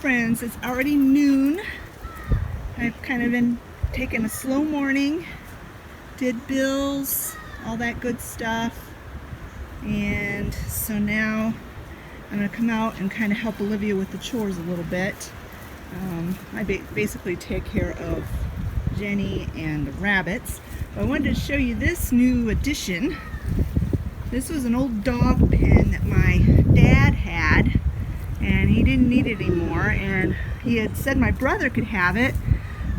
friends, it's already noon. I've kind of been taking a slow morning, did bills, all that good stuff, and so now I'm going to come out and kind of help Olivia with the chores a little bit. I basically take care of Jenny and the rabbits. But I wanted to show you this new addition. This was an old dog pen that my dad had, and he didn't need it anymore, and he had said my brother could have it,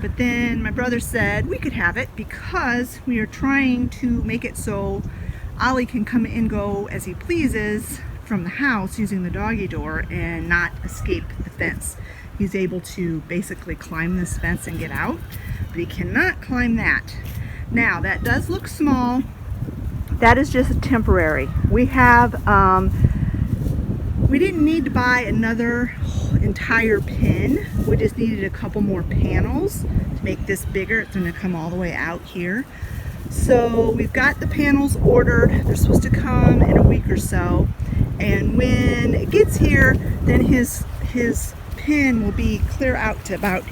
but then my brother said we could have it because we are trying to make it so Ollie can come and go as he pleases from the house using the doggy door and not escape the fence. He's able to basically climb this fence and get out, but he cannot climb that. Now, that does look small. That is just temporary. We have, we didn't need to buy another entire pin. We just needed a couple more panels to make this bigger. It's going to come all the way out here. So we've got the panels ordered. They're supposed to come in a week or so. And when it gets here, then his pin will be clear out to about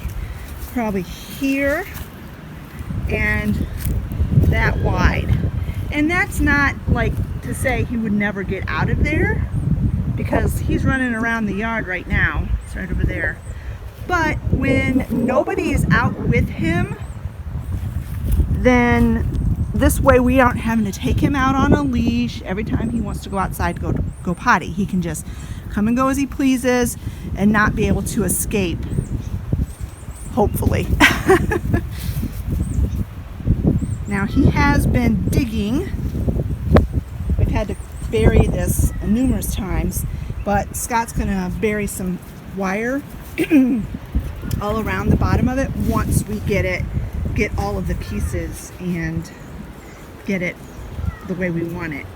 probably here and that wide. And that's not like to say he would never get out of there, because he's running around the yard right now. It's right over there. But when nobody is out with him, then this way we aren't having to take him out on a leash every time he wants to go outside to go potty. He can just come and go as he pleases and not be able to escape, hopefully. Now, he has been digging. We've had to bury this numerous times, but Scott's going to bury some wire all around the bottom of it once we get all of the pieces and get it the way we want it.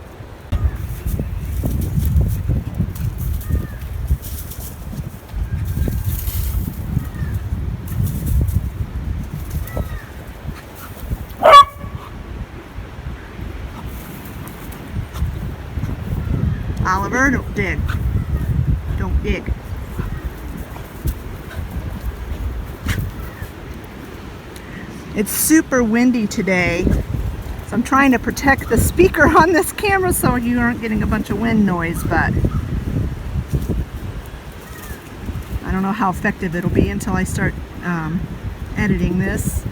Oliver, don't dig. Don't dig. It's super windy today, so I'm trying to protect the speaker on this camera so you aren't getting a bunch of wind noise, but I don't know how effective it'll be until I start editing this.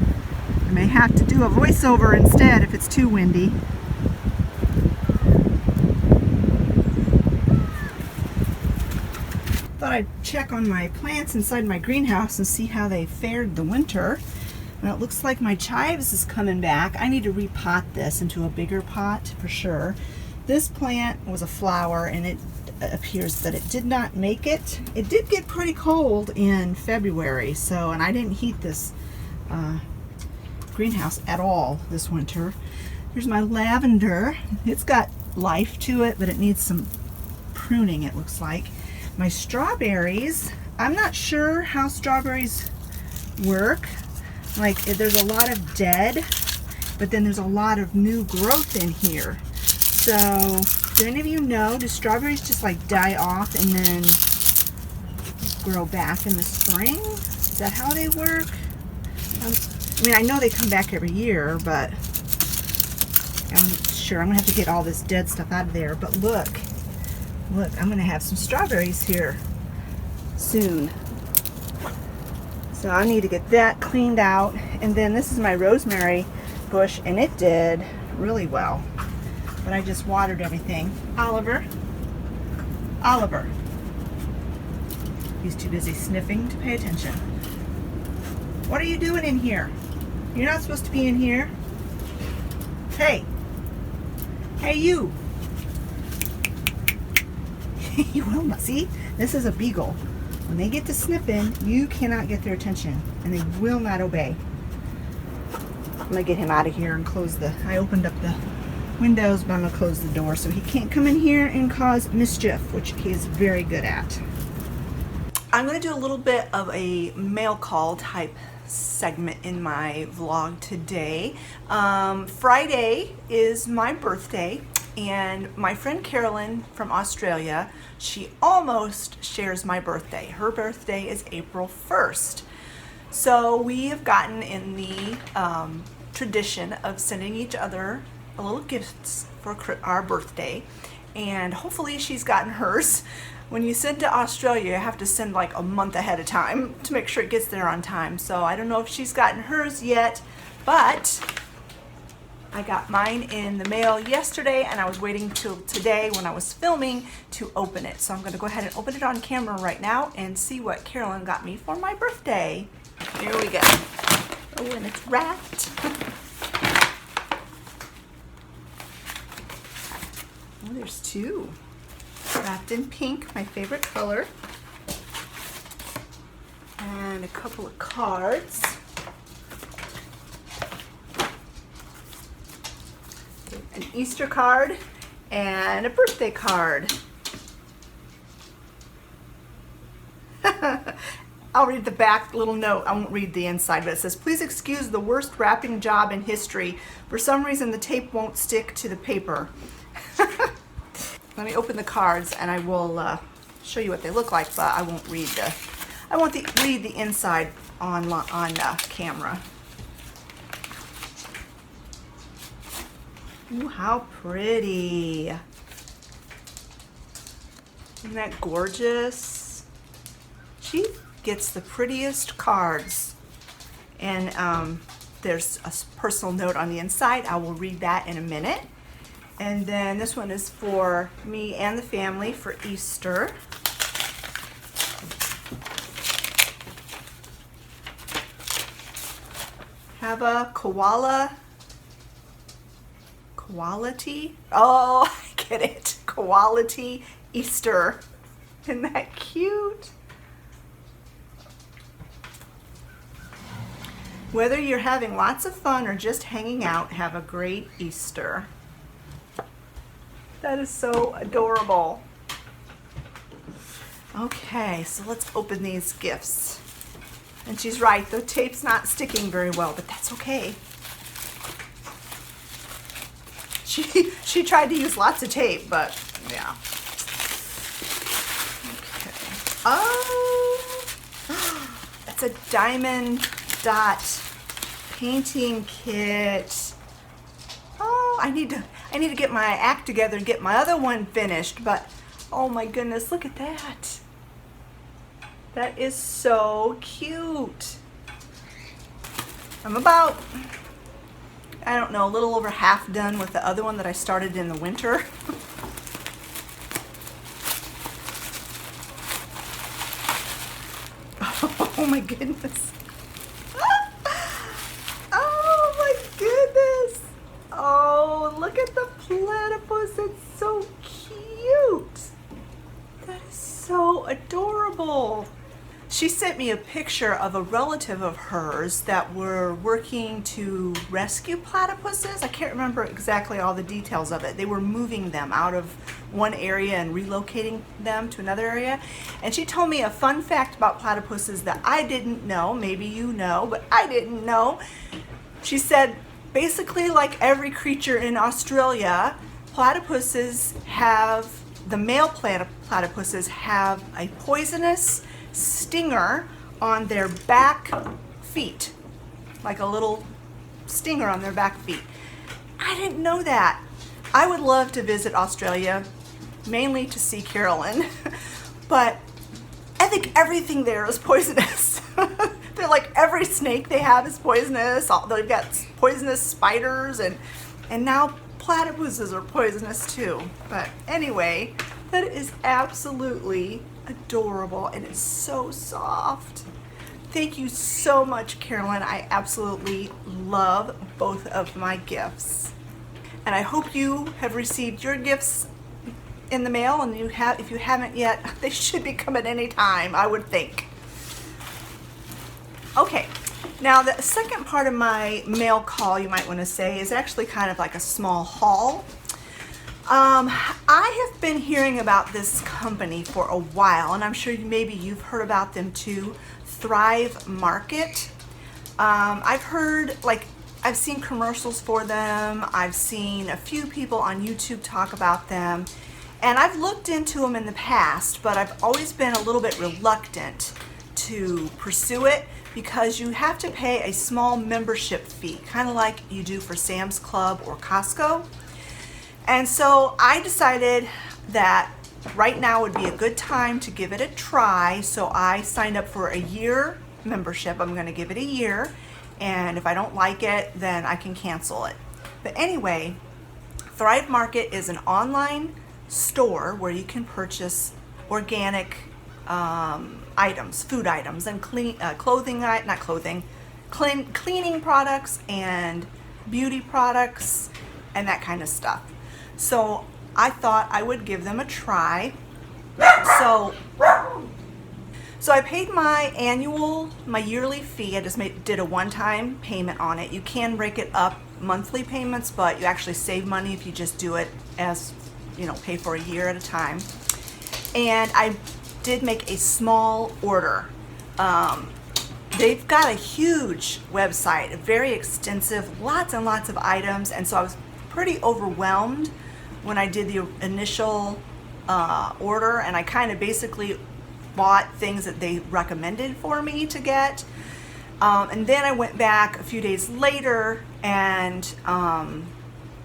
I may have to do a voiceover instead if it's too windy. Thought I'd check on my plants inside my greenhouse and see how they fared the winter. Now it looks like my chives is coming back. I need to repot this into a bigger pot for sure. This plant was a flower, and it appears that it did not make it. It did get pretty cold in February, so, and I didn't heat this greenhouse at all this winter. Here's my lavender. It's got life to it, but it needs some pruning, it looks like. My strawberries, I'm not sure how strawberries work. Like, there's a lot of dead, but then there's a lot of new growth in here. So, do any of you know, do strawberries just like die off and then grow back in the spring? Is that how they work? I mean, I know they come back every year, but I'm sure I'm gonna have to get all this dead stuff out of there. But look, I'm gonna have some strawberries here soon. So I need to get that cleaned out. And then this is my rosemary bush, and it did really well. But I just watered everything. Oliver. He's too busy sniffing to pay attention. What are you doing in here? You're not supposed to be in here. Hey. Hey, you. You will not. See, this is a beagle. When they get to sniffing, you cannot get their attention, and they will not obey. I'm gonna get him out of here and close I opened up the windows, but I'm gonna close the door so he can't come in here and cause mischief, which he is very good at. I'm gonna do a little bit of a mail call type segment in my vlog today. Friday is my birthday, And my friend Carolyn from Australia, she almost shares my birthday. Her birthday is April 1st. So we have gotten in the tradition of sending each other a little gifts for our birthday. And hopefully she's gotten hers. When you send to Australia, you have to send like a month ahead of time to make sure it gets there on time. So I don't know if she's gotten hers yet, but I got mine in the mail yesterday, and I was waiting till today when I was filming to open it. So I'm going to go ahead and open it on camera right now and see what Carolyn got me for my birthday. Here we go. Oh, and it's wrapped. Oh, there's two. Wrapped in pink, my favorite color. And a couple of cards. An Easter card and a birthday card. I'll read the back little note. I won't read the inside, but it says, "Please excuse the worst wrapping job in history. For some reason, the tape won't stick to the paper." Let me open the cards, and I will show you what they look like, but I won't read the inside on camera. Ooh, how pretty. Isn't that gorgeous? She gets the prettiest cards. And there's a personal note on the inside. I will read that in a minute. And then this one is for me and the family for Easter. Have a koala. Quality? Oh, I get it. Quality Easter. Isn't that cute? Whether you're having lots of fun or just hanging out, have a great Easter. That is so adorable. Okay, so let's open these gifts. And she's right, the tape's not sticking very well, but that's okay. She tried to use lots of tape, but yeah. Okay. Oh, that's a diamond dot painting kit. Oh, I need to get my act together and get my other one finished, but oh my goodness, look at that. That is so cute. I'm about, I don't know, a little over half done with the other one that I started in the winter. Oh my goodness. Oh my goodness. Oh, look at the platypus. It's so cute. That is so adorable. She sent me a picture of a relative of hers that were working to rescue platypuses. I can't remember exactly all the details of it. They were moving them out of one area and relocating them to another area. And she told me a fun fact about platypuses that I didn't know. Maybe you know, but I didn't know. She said, basically like every creature in Australia, platypuses have, the male platypuses have a poisonous stinger on their back feet, like a little stinger on their back feet. I didn't know that. I would love to visit Australia, mainly to see Carolyn, but I think everything there is poisonous. They're like every snake they have is poisonous. They've got poisonous spiders, and now platypuses are poisonous too. But anyway, that is absolutely adorable, and it's so soft. Thank you so much, Carolyn. I absolutely love both of my gifts, and I hope you have received your gifts in the mail, and if you haven't yet, they should be coming anytime, I would think. Okay, now the second part of my mail call, you might want to say, is actually kind of like a small haul. I have been hearing about this company for a while, and I'm sure maybe you've heard about them too, Thrive Market. I've I've seen commercials for them. I've seen a few people on YouTube talk about them, and I've looked into them in the past, but I've always been a little bit reluctant to pursue it because you have to pay a small membership fee, kind of like you do for Sam's Club or Costco. And so I decided that right now would be a good time to give it a try. So I signed up for a year membership. I'm going to give it a year, and if I don't like it, then I can cancel it. But anyway, Thrive Market is an online store where you can purchase organic items, food items, and cleaning products and beauty products and that kind of stuff. So I thought I would give them a try. So I paid my yearly fee. I just did a one-time payment on it. You can break it up monthly payments, but you actually save money if you just do it as, pay for a year at a time. And I did make a small order. They've got a huge website, very extensive, lots and lots of items, and so I was pretty overwhelmed when I did the initial order, and I kind of basically bought things that they recommended for me to get. And then I went back a few days later and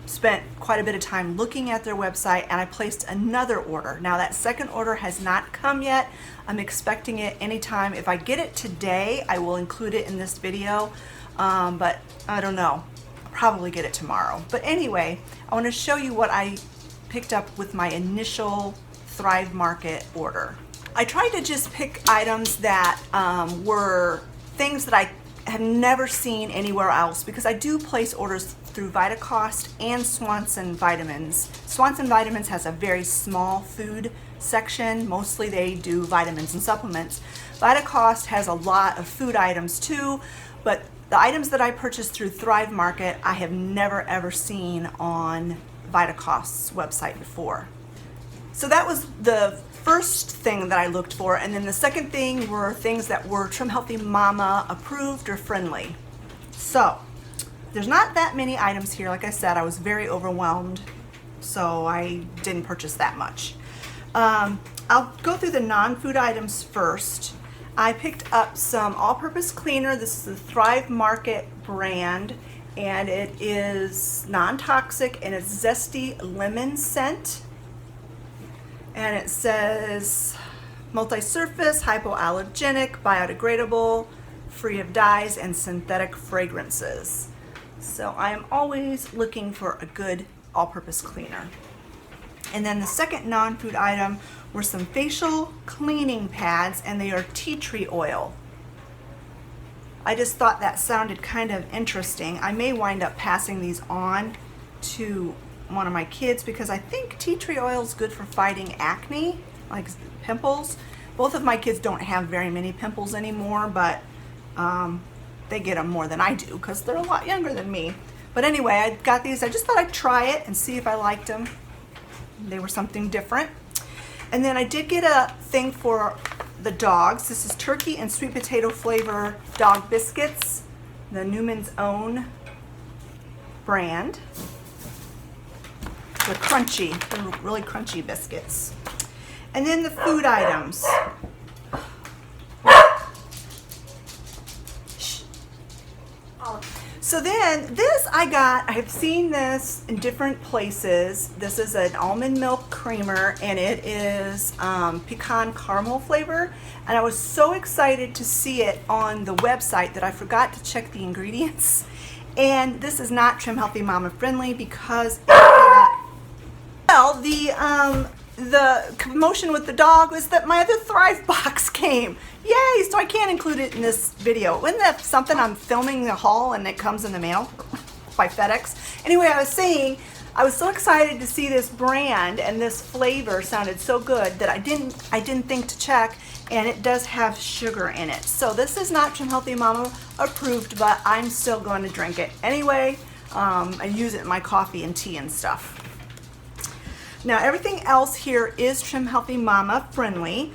spent quite a bit of time looking at their website, and I placed another order. Now that second order has not come yet. I'm expecting it anytime. If I get it today, I will include it in this video, but I don't know. I'll probably get it tomorrow. But anyway, I want to show you what I picked up with my initial Thrive Market order. I tried to just pick items that were things that I have never seen anywhere else, because I do place orders through Vitacost and Swanson Vitamins. Swanson Vitamins has a very small food section. Mostly they do vitamins and supplements. Vitacost has a lot of food items too, but the items that I purchased through Thrive Market I have never ever seen on Vitacost's website before. So that was the first thing that I looked for, and then the second thing were things that were Trim Healthy Mama approved or friendly. So there's not that many items here. Like I said, I was very overwhelmed, so I didn't purchase that much. I'll go through the non-food items first. I picked up some all-purpose cleaner. This is the Thrive Market brand, and it is non-toxic, and it's zesty lemon scent. And it says multi-surface, hypoallergenic, biodegradable, free of dyes and synthetic fragrances. So I am always looking for a good all-purpose cleaner. And then the second non-food item were some facial cleaning pads, and they are tea tree oil. I just thought that sounded kind of interesting. I may wind up passing these on to one of my kids because I think tea tree oil is good for fighting acne, like pimples. Both of my kids don't have very many pimples anymore, but they get them more than I do because they're a lot younger than me. But anyway, I got these. I just thought I'd try it and see if I liked them. They were something different. And then I did get a thing for the dogs. This is turkey and sweet potato flavor dog biscuits, the Newman's Own brand. They're crunchy, they're really crunchy biscuits. And then the food items. So then this I have seen this in different places. This is an almond milk creamer, and it is pecan caramel flavor. And I was so excited to see it on the website that I forgot to check the ingredients. And this is not Trim Healthy Mama friendly because well, the commotion with the dog was that my other Thrive box came. Yay, so I can't include it in this video. Isn't that something? I'm filming the haul and it comes in the mail by FedEx. Anyway, I was saying, I was so excited to see this brand, and this flavor sounded so good that I didn't think to check, and it does have sugar in it. So this is not Trim Healthy Mama approved, but I'm still going to drink it anyway. I use it in my coffee and tea and stuff. Now everything else here is Trim Healthy Mama friendly.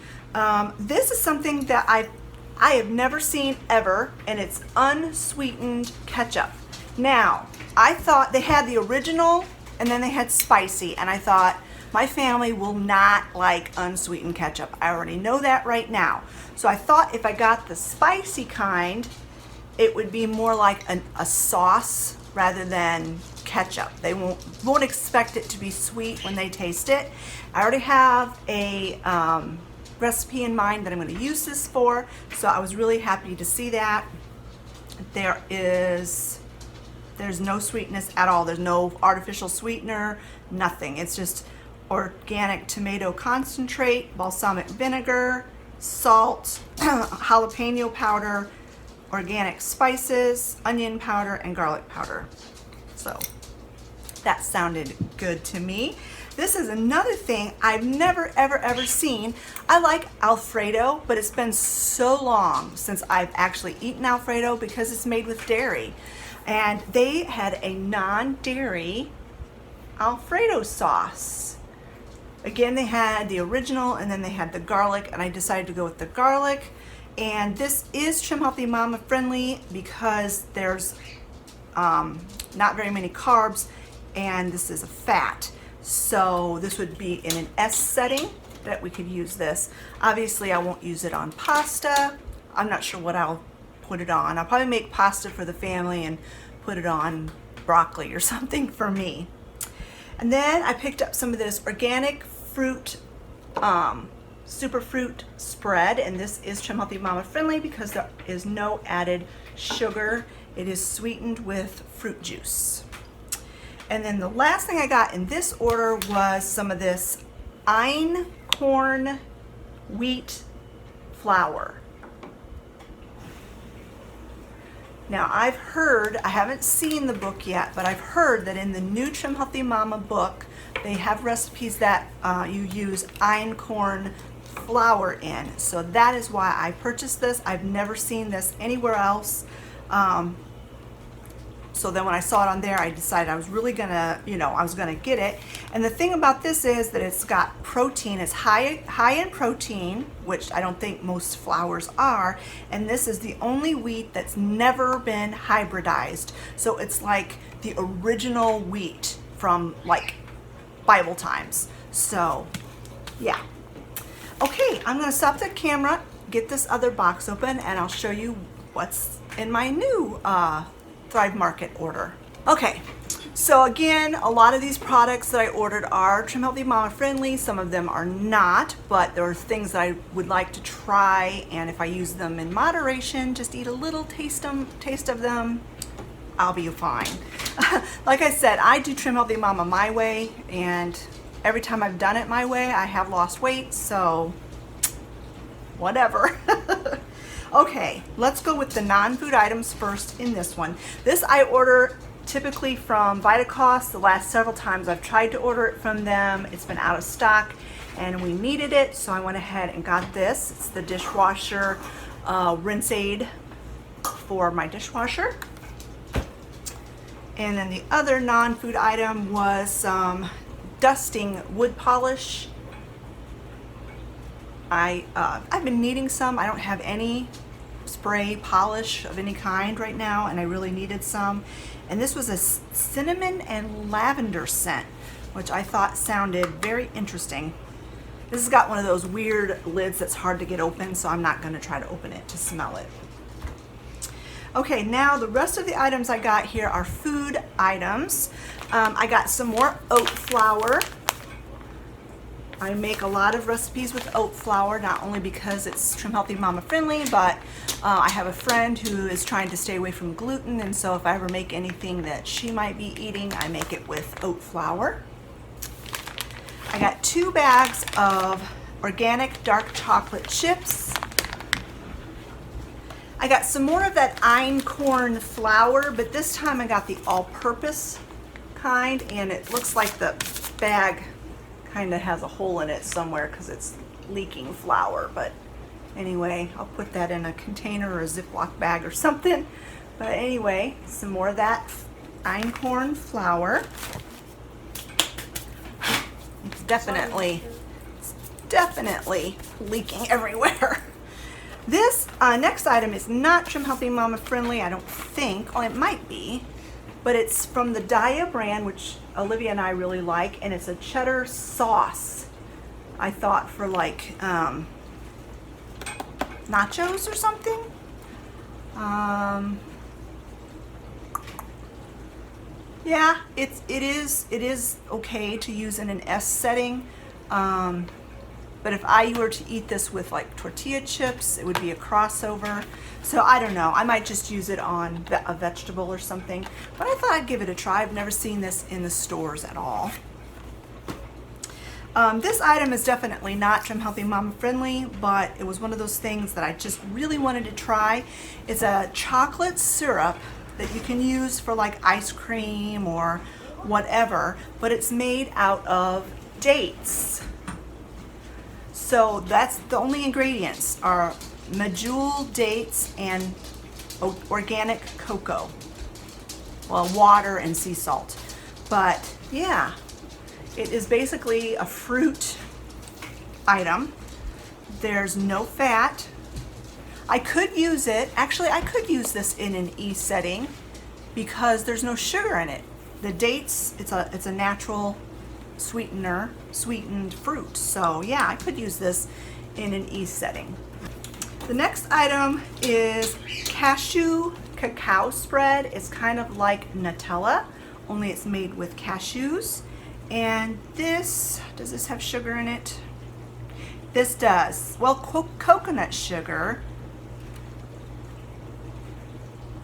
This is something that I have never seen ever, and it's unsweetened ketchup. Now, I thought they had the original and then they had spicy, and I thought my family will not like unsweetened ketchup. I already know that right now. So I thought if I got the spicy kind, it would be more like a sauce rather than ketchup. They won't expect it to be sweet when they taste it. I already have a recipe in mind that I'm going to use this for, so I was really happy to see that. There's no sweetness at all. There's no artificial sweetener, nothing. It's just organic tomato concentrate, balsamic vinegar, salt, jalapeno powder, organic spices, onion powder, and garlic powder. So that sounded good to me. This is another thing I've never ever seen. I like Alfredo, but it's been so long since I've actually eaten Alfredo because it's made with dairy. And they had a non-dairy Alfredo sauce. Again, they had the original and then they had the garlic, and I decided to go with the garlic. And this is Trim Healthy Mama friendly because there's not very many carbs, and this is a fat. So this would be in an S setting that we could use this. Obviously, I won't use it on pasta. I'm not sure what I'll put it on. I'll probably make pasta for the family and put it on broccoli or something for me. And then I picked up some of this organic fruit superfruit spread, and this is Trim Healthy Mama friendly because there is no added sugar. It is sweetened with fruit juice. And then the last thing I got in this order was some of this einkorn wheat flour. Now I've heard, I haven't seen the book yet, but I've heard that in the new Trim Healthy Mama book, they have recipes that you use einkorn flour in. So that is why I purchased this. I've never seen this anywhere else. So then when I saw it on there, I decided I was really gonna, I was gonna get it. And the thing about this is that it's got protein. It's high in protein, which I don't think most flours are. And this is the only wheat that's never been hybridized. So it's like the original wheat from like Bible times. So yeah. Okay, I'm gonna stop the camera, get this other box open, and I'll show you what's in my new Thrive Market order. Okay, so again, a lot of these products that I ordered are Trim Healthy Mama friendly. Some of them are not, but there are things that I would like to try, and if I use them in moderation, just eat a little taste of them, I'll be fine. Like I said, I do Trim Healthy Mama my way, and every time I've done it my way, I have lost weight, so whatever. Okay, let's go with the non-food items first in this one. This I order typically from Vitacost. The last several times I've tried to order it from them, it's been out of stock and we needed it, so I went ahead and got this. It's the dishwasher rinse aid for my dishwasher. And then the other non-food item was some dusting wood polish. I've been needing some. I don't have any spray polish of any kind right now, and I really needed some. And this was a cinnamon and lavender scent, which I thought sounded very interesting. This has got one of those weird lids that's hard to get open, so I'm not going to try to open it to smell it. Okay, now the rest of the items I got here are food items. I got some more oat flour. I make a lot of recipes with oat flour, not only because it's Trim Healthy Mama friendly, but I have a friend who is trying to stay away from gluten, and so if I ever make anything that she might be eating, I make it with oat flour. I got 2 bags of organic dark chocolate chips. I got some more of that einkorn flour, but this time I got the all-purpose kind, and it looks like the bag kind of has a hole in it somewhere because it's leaking flour. But anyway, I'll put that in a container or a Ziploc bag or something. But anyway, some more of that einkorn flour. It's definitely leaking everywhere. This next item is not Trim Healthy Mama friendly, I don't think. Oh, it might be. but it's from the Daya brand, which Olivia and I really like, and it's a cheddar sauce. I thought for like nachos or something. Yeah, it is okay to use in an S setting. But if I were to eat this with like tortilla chips, it would be a crossover. So I don't know, I might just use it on a vegetable or something. But I thought I'd give it a try. I've never seen this in the stores at all. This item is definitely not Trim Healthy Mama friendly, but it was one of those things that I just really wanted to try. It's a chocolate syrup that you can use for like ice cream or whatever, but it's made out of dates. So that's the only ingredients are medjool dates and organic cocoa. Well, water and sea salt. But yeah, it is basically a fruit item. There's no fat. I could use it, actually I could use this in an E setting because there's no sugar in it. The dates, it's a natural sweetened fruit. So yeah, I could use this in an E setting. The next item is cashew cacao spread. It's kind of like Nutella, only it's made with cashews. And this, does this have sugar in it? This does. Well, coconut sugar.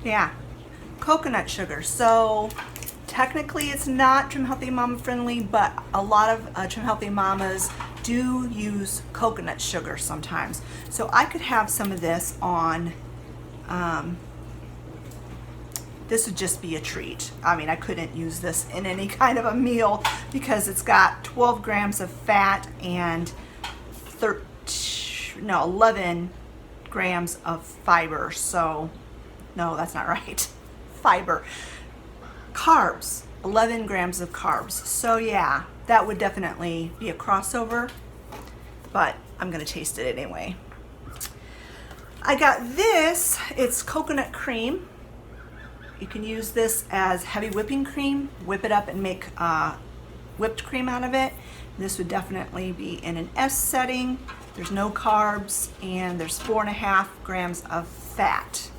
Yeah, coconut sugar. So technically it's not Trim Healthy Mama friendly, but a lot of Trim Healthy Mamas do use coconut sugar sometimes. So I could have some of this on, this would just be a treat. I mean, I couldn't use this in any kind of a meal because it's got 12 grams of fat and 11 grams of fiber. So no, that's not right. Fiber. Carbs, 11 grams of carbs. So yeah, that would definitely be a crossover, but I'm gonna taste it anyway. I got this, it's coconut cream. You can use this as heavy whipping cream, whip it up and make whipped cream out of it. This would definitely be in an S setting. There's no carbs and there's 4.5 grams of fat.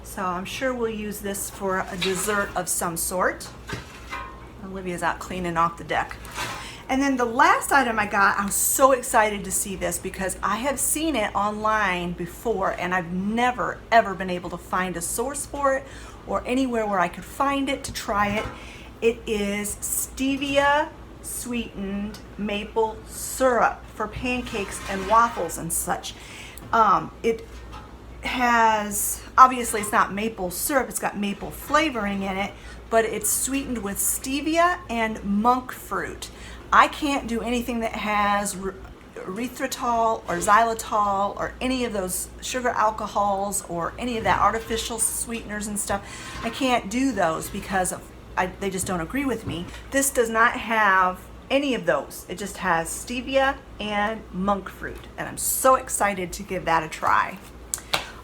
So I'm sure we'll use this for a dessert of some sort. Olivia's out cleaning off the deck. And then the last item I got, I was so excited to see this because I have seen it online before and I've never ever been able to find a source for it or anywhere where I could find it to try it. It is stevia sweetened maple syrup for pancakes and waffles and such. It has, obviously it's not maple syrup, it's got maple flavoring in it, but it's sweetened with stevia and monk fruit. I can't do anything that has erythritol or xylitol or any of those sugar alcohols or any of that artificial sweeteners and stuff. I can't do those because they just don't agree with me. This does not have any of those. It just has stevia and monk fruit, and I'm so excited to give that a try.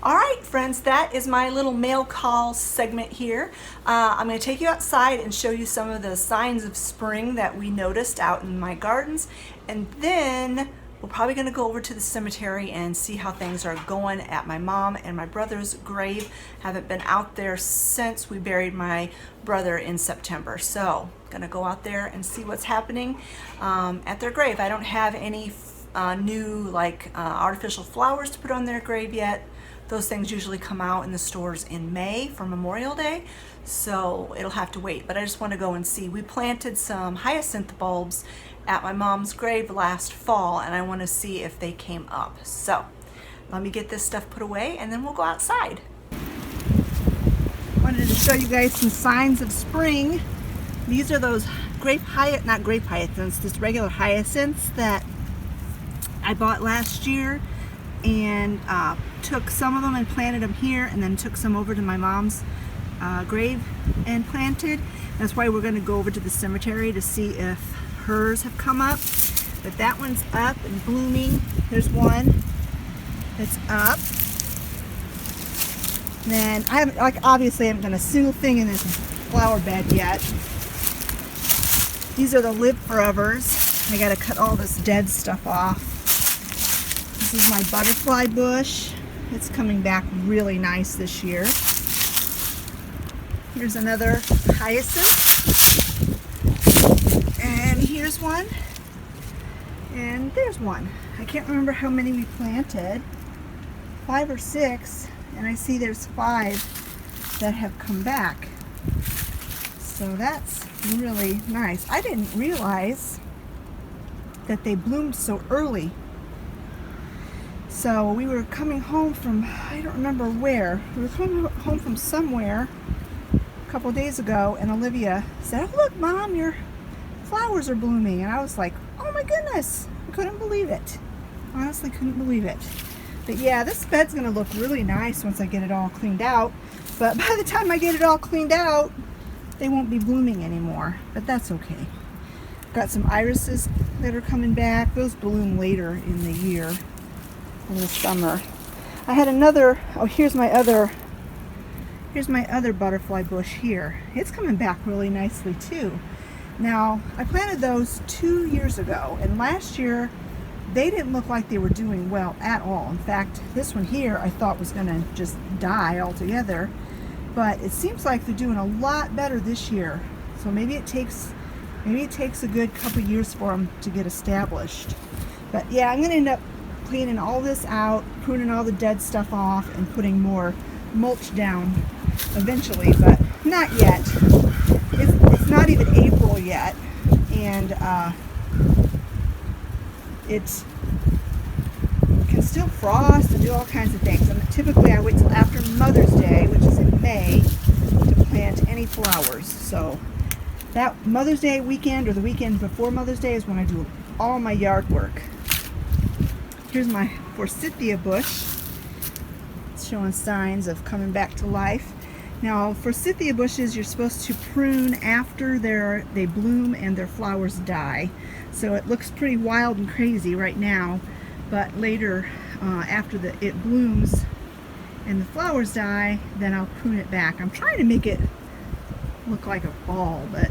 All right, friends, that is my little mail call segment here. I'm going to take you outside and show you some of the signs of spring that we noticed out in my gardens, and then we're probably going to go over to the cemetery and see how things are going at my mom and my brother's grave. Haven't been out there since we buried my brother in September, so going to go out there and see what's happening at their grave. I don't have any new artificial flowers to put on their grave yet. Those things usually come out in the stores in May for Memorial Day, so it'll have to wait. But I just want to go and see. We planted some hyacinth bulbs at my mom's grave last fall, and I want to see if they came up. So let me get this stuff put away, and then we'll go outside. Wanted to show you guys some signs of spring. These are those not grape hyacinths, just regular hyacinths that I bought last year, and took some of them and planted them here, and then took some over to my mom's grave and planted. That's why we're going to go over to the cemetery to see if hers have come up. But that one's up and blooming. There's one that's up. And then I haven't, obviously I haven't done a single thing in this flower bed yet. These are the Live Forevers. I gotta cut all this dead stuff off. This is my butterfly bush. It's coming back really nice this year. Here's another hyacinth. And here's one. And there's one. I can't remember how many we planted. 5 or 6. And I see there's 5 that have come back. So that's really nice. I didn't realize that they bloomed so early. So we were coming home from, I don't remember where. We were coming home from somewhere a couple days ago, and Olivia said, "Oh, look, Mom, your flowers are blooming." And I was like, oh my goodness, I couldn't believe it. Honestly, couldn't believe it. But yeah, this bed's gonna look really nice once I get it all cleaned out. But by the time I get it all cleaned out, they won't be blooming anymore, but that's okay. Got some irises that are coming back. Those bloom later in the year, in the summer. I had another, oh, here's my other butterfly bush here. It's coming back really nicely too. Now, I planted those 2 years ago, and last year they didn't look like they were doing well at all. In fact, this one here I thought was gonna just die altogether. But it seems like they're doing a lot better this year. So maybe it takes a good couple years for them to get established. But yeah, I'm gonna end up cleaning all this out, pruning all the dead stuff off, and putting more mulch down eventually, but not yet. It's not even April yet, and it can still frost and do all kinds of things. And typically I wait till after Mother's Day, which is in May, to plant any flowers. So that Mother's Day weekend or the weekend before Mother's Day is when I do all my yard work. Here's my forsythia bush. It's showing signs of coming back to life. Now, forsythia bushes you're supposed to prune after they bloom and their flowers die. So it looks pretty wild and crazy right now, but later after it blooms and the flowers die, then I'll prune it back. I'm trying to make it look like a ball, but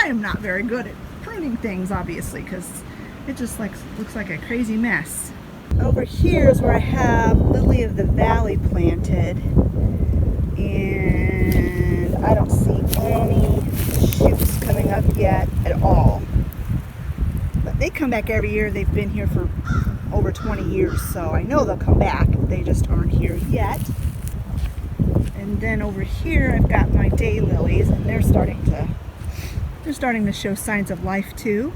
I am not very good at pruning things, obviously, because it just looks like a crazy mess. Over here is where I have Lily of the Valley planted, and I don't see any shoots coming up yet at all. But they come back every year. They've been here for over 20 years, so I know they'll come back. They just aren't here yet. And then over here I've got my daylilies, and they're starting to show signs of life too.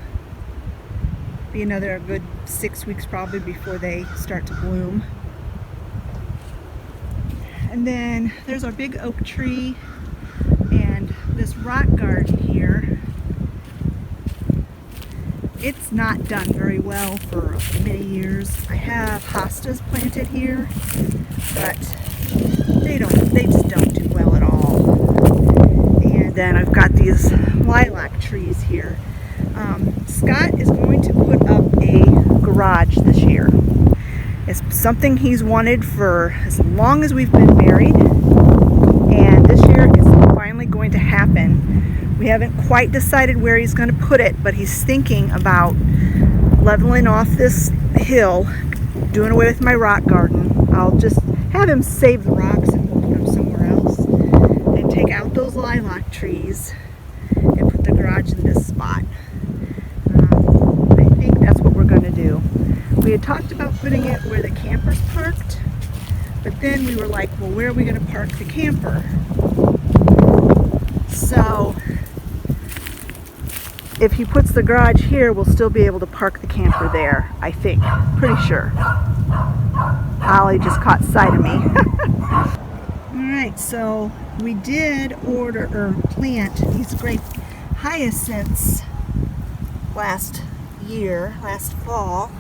Be another good 6 weeks probably before they start to bloom. And then there's our big oak tree and this rock garden here. It's not done very well for many years. I have hostas planted here, but they just don't do well at all. And then I've got these lilac trees here. Scott is going to put up a garage this year. It's something he's wanted for as long as we've been married, and this year is finally going to happen. We haven't quite decided where he's going to put it, but he's thinking about leveling off this hill, doing away with my rock garden. I'll just have him save the rocks and we'll put them somewhere else, and take out those lilac trees and put the garage in this spot. I think that's what we're going to do. We had talked about putting it where the camper's parked, but then we were like, well, where are we going to park the camper? So if he puts the garage here, we'll still be able to park the camper there, I think. Pretty sure. Ollie just caught sight of me. Alright, so we did plant these great hyacinths last fall,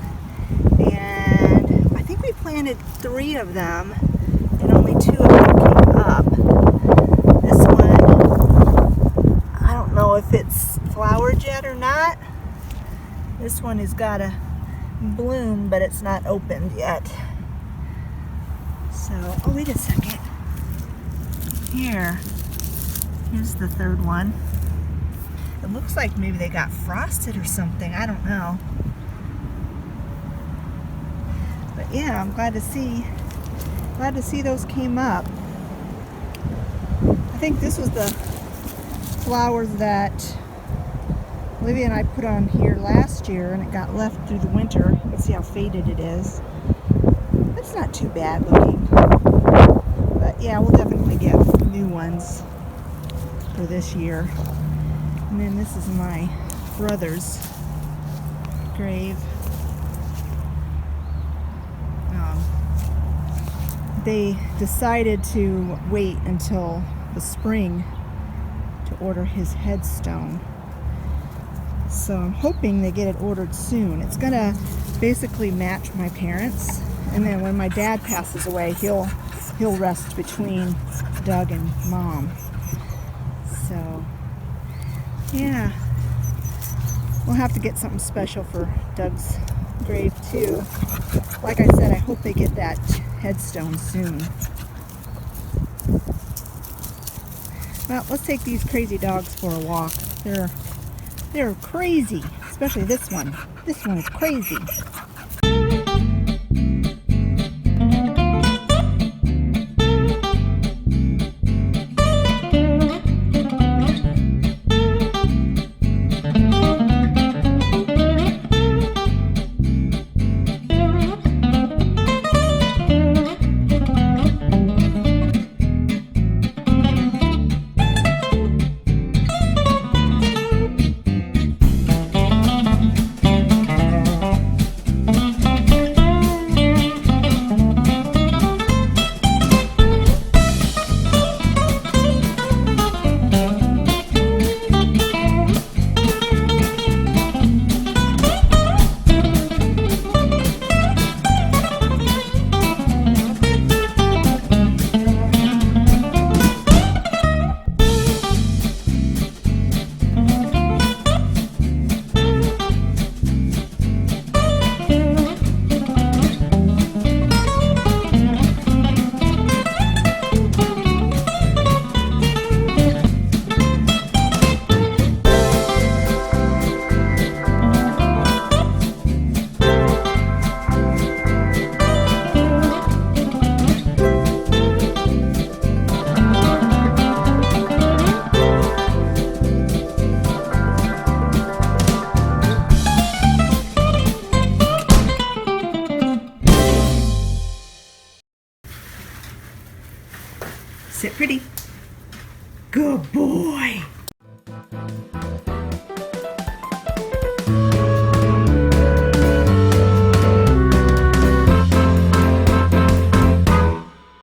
and I think we planted 3 of them and only 2 of them came up. This one, I don't know if it's flowered yet or not. This one has got a bloom, but it's not opened yet. So, oh, wait a second. Here. Here's the third one. It looks like maybe they got frosted or something. I don't know. But yeah, I'm glad to see those came up. I think this was the flowers that Olivia and I put on here last year, and it got left through the winter. You can see how faded it is. It's not too bad looking. But yeah, we'll definitely get new ones for this year. And then this is my brother's grave. They decided to wait until the spring to order his headstone. So I'm hoping they get it ordered soon. It's gonna basically match my parents, and then when my dad passes away, he'll rest between Doug and Mom. So yeah, we'll have to get something special for Doug's grave too. Like I said, I hope they get that headstone soon. Well, let's take these crazy dogs for a walk. They're crazy, especially this one. This one is crazy.